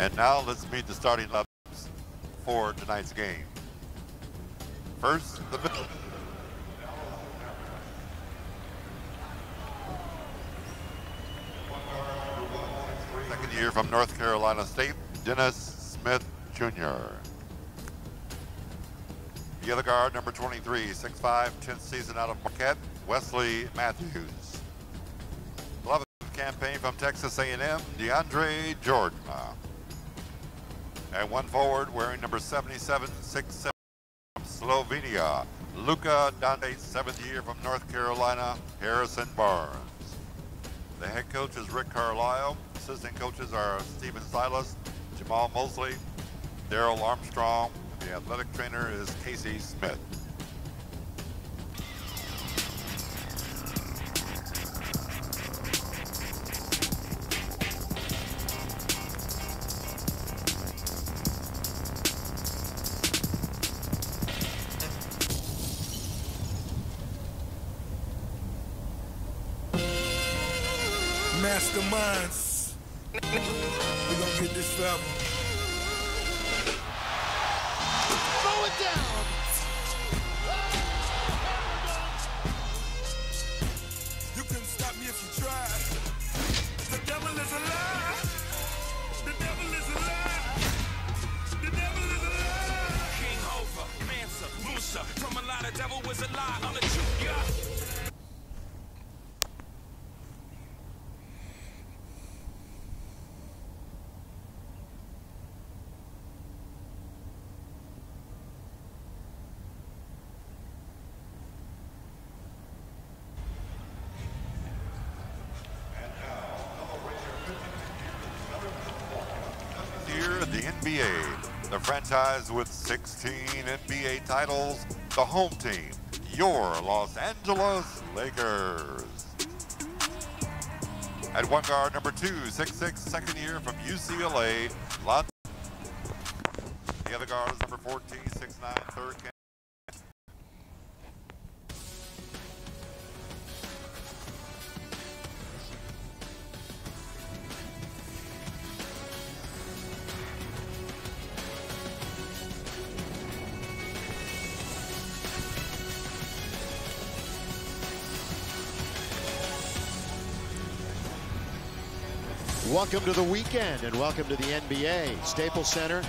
And now let's meet the starting lineups for tonight's game. First, the middle. Second year from North Carolina State, Dennis Smith Jr. The other guard, number 23, 6'5", 10th season out of Marquette, Wesley Matthews. 11th campaign from Texas A&M, DeAndre Jordan. And one forward wearing number 77, 6'7", from Slovenia, Luka Dante, 7th year from North Carolina, Harrison Barnes. The head coach is Rick Carlisle. Assistant coaches are Stephen Silas, Jamal Mosley, Daryl Armstrong. The athletic trainer is Casey Smith. Masterminds, we're gonna get this forever. Throw it down. You couldn't stop me if you tried. The devil is alive. The devil is alive. The devil is alive. King Hova, Mansa, Musa, from a lot of devil was alive. I'm the truth, yeah. The NBA, the franchise with 16 NBA titles, the home team, your Los Angeles Lakers. At one guard, number 2, 6'6", second year from UCLA, Lon. The other guard is number 14, 6'9", third campaign. Welcome to the weekend and welcome to the NBA. Staples Center,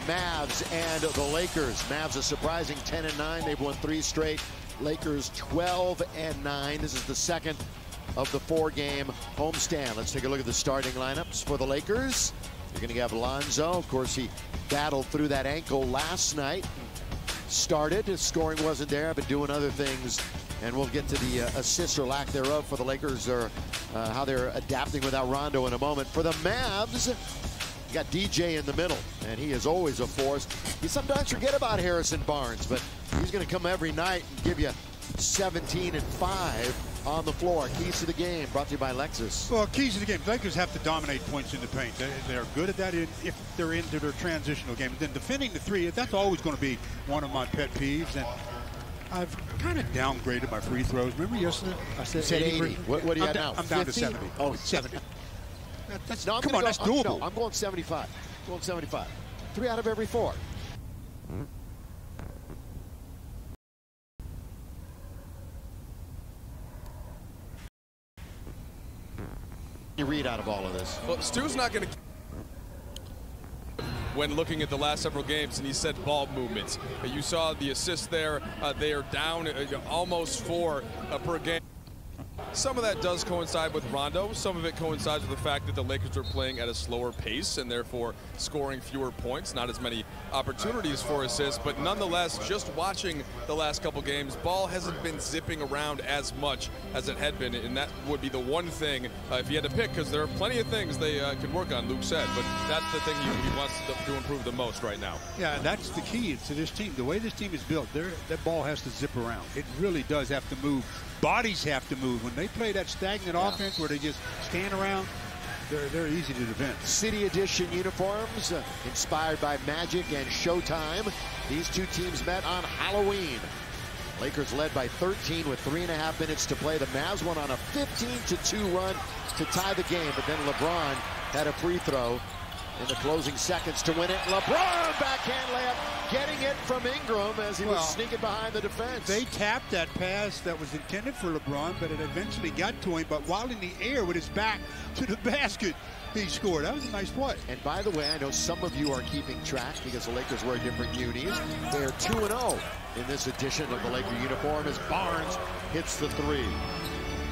Mavs and the Lakers. Mavs a surprising 10-9. They've won 3 straight. Lakers 12-9. This is the second of the 4-game homestand. Let's take a look at the starting lineups for the Lakers. You're going to have Lonzo. Of course, he battled through that ankle last night. Started. His scoring wasn't there, but doing other things. And we'll get to the assists or lack thereof for the Lakers, or how they're adapting without Rondo in a moment. For the Mavs, you got DJ in the middle, and he is always a force. You sometimes forget about Harrison Barnes, but he's going to come every night and give you 17 and 5 on the floor. Keys to the game, brought to you by Lexus. Well, keys to the game. Lakers have to dominate points in the paint. They're good at that if they're into their transitional game. Then defending the 3, that's always going to be one of my pet peeves. And I've kind of downgraded my free throws. Remember yesterday? I said 80. What do you have now? I'm down 50? to 70. Oh, 70. No, come on, that's doable. No, I'm going 75. I'm going 75. 3 out of every 4. You read out of all of this. Well, Stu's not going to. When looking at the last several games, and he said ball movements. You saw the assist there. They are down almost 4 per game. Some of that does coincide with Rondo. Some of it coincides with the fact that the Lakers are playing at a slower pace and therefore scoring fewer points, not as many opportunities for assists. But nonetheless, just watching the last couple games, ball hasn't been zipping around as much as it had been, and that would be the one thing if you had to pick, because there are plenty of things they could work on, Luke said, but that's the thing he wants to improve the most right now. Yeah, and that's the key to this team. The way this team is built, that ball has to zip around. It really does have to move. Bodies have to move. When they play that stagnant offense where they just stand around, they're easy to defend. City Edition uniforms, inspired by Magic and Showtime. These two teams met on Halloween. Lakers led by 13 with 3.5 minutes to play. The Mavs went on a 15-2 run to tie the game, but then LeBron had a free throw in the closing seconds to win it. LeBron backhand layup, getting it from Ingram as he was sneaking behind the defense. They tapped that pass that was intended for LeBron, but it eventually got to him. But while in the air with his back to the basket, he scored. That was a nice play. And by the way, I know some of you are keeping track because the Lakers wear different unis. They're 2-0 in this edition of the Laker uniform as Barnes hits the three.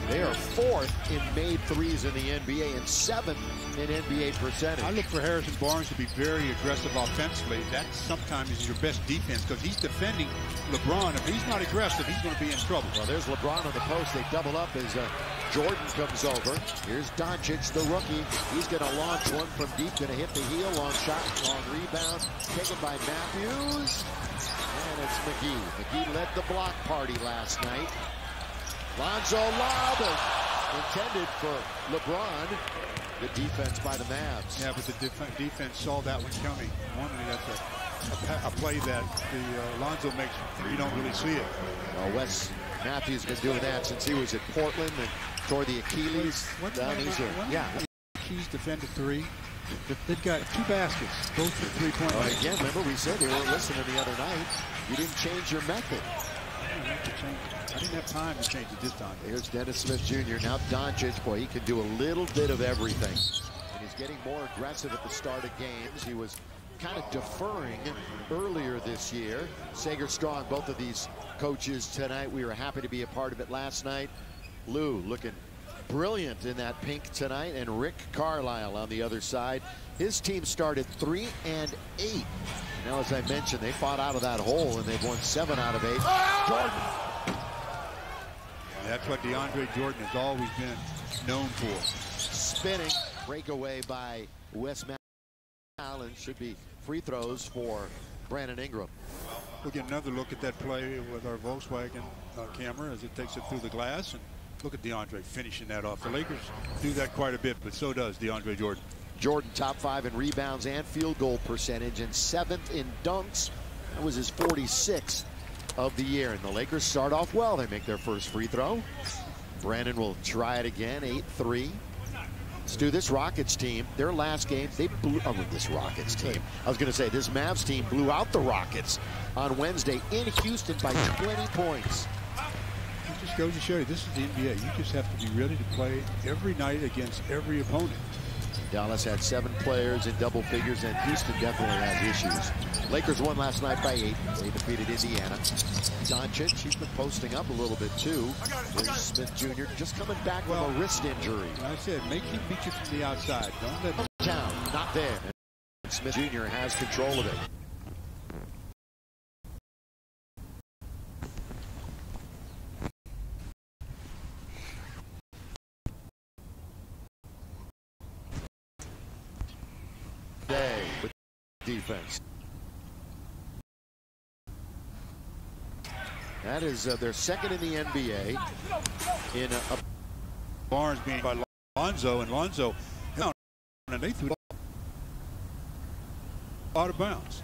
They are 4th in made threes in the NBA and 7th in NBA percentage. I look for Harrison Barnes to be very aggressive offensively. That sometimes is your best defense because he's defending LeBron. If he's not aggressive, he's going to be in trouble. Well, there's LeBron on the post. They double up as Jordan comes over. Here's Doncic, the rookie. He's going to launch one from deep, going to hit the heel. Long shot, long rebound, taken by Matthews. And it's McGee. McGee led the block party last night. Lonzo lob intended for LeBron. Good defense by the Mavs. Yeah, but the defense saw that one coming. Normally that's a play that the Lonzo makes. You don't really see it. Well, Wes Matthews has been doing that since he was at Portland and tore the Achilles. Keys defended three. They've got 2 baskets, both for 3-point. Well, again, remember we said they weren't listening the other night. You didn't change your method. I didn't have time to change it this time. Here's Dennis Smith Jr. Now Doncic, boy, he can do a little bit of everything. And he's getting more aggressive at the start of games. He was kind of deferring earlier this year. Sager Strong, both of these coaches tonight. We were happy to be a part of it last night. Lou looking brilliant in that pink tonight, and Rick Carlisle on the other side. His team started 3-8. Now, as I mentioned, they fought out of that hole, and they've won 7 out of 8. Jordan. That's what DeAndre Jordan has always been known for. Spinning breakaway by Wes Allen. Should be free throws for Brandon Ingram. We'll get another look at that play with our Volkswagen camera as it takes it through the glass. And look at DeAndre finishing that off. The Lakers do that quite a bit, but so does DeAndre Jordan. Jordan top 5 in rebounds and field goal percentage and 7th in dunks. That was his 46th of the year. And the Lakers start off well. They make their first free throw. Brandon will try it again. 8-3. Let's do this Rockets team. Their last game, they blew this Rockets team. I was going to say this Mavs team blew out the Rockets on Wednesday in Houston by 20 points. It just goes to show you, this is the NBA. You just have to be ready to play every night against every opponent. Dallas had 7 players in double figures, and Houston definitely has issues. Lakers won last night by 8. They defeated Indiana. Doncic, he's been posting up a little bit too. There's Smith Jr. just coming back from a wrist injury. I said, make him beat you from the outside. Don't let him down. Not there. And Smith Jr. has control of it. With defense. That is their 2nd in the NBA. In a Barnes being by Lonzo, and Lonzo, and they threw it out of bounds.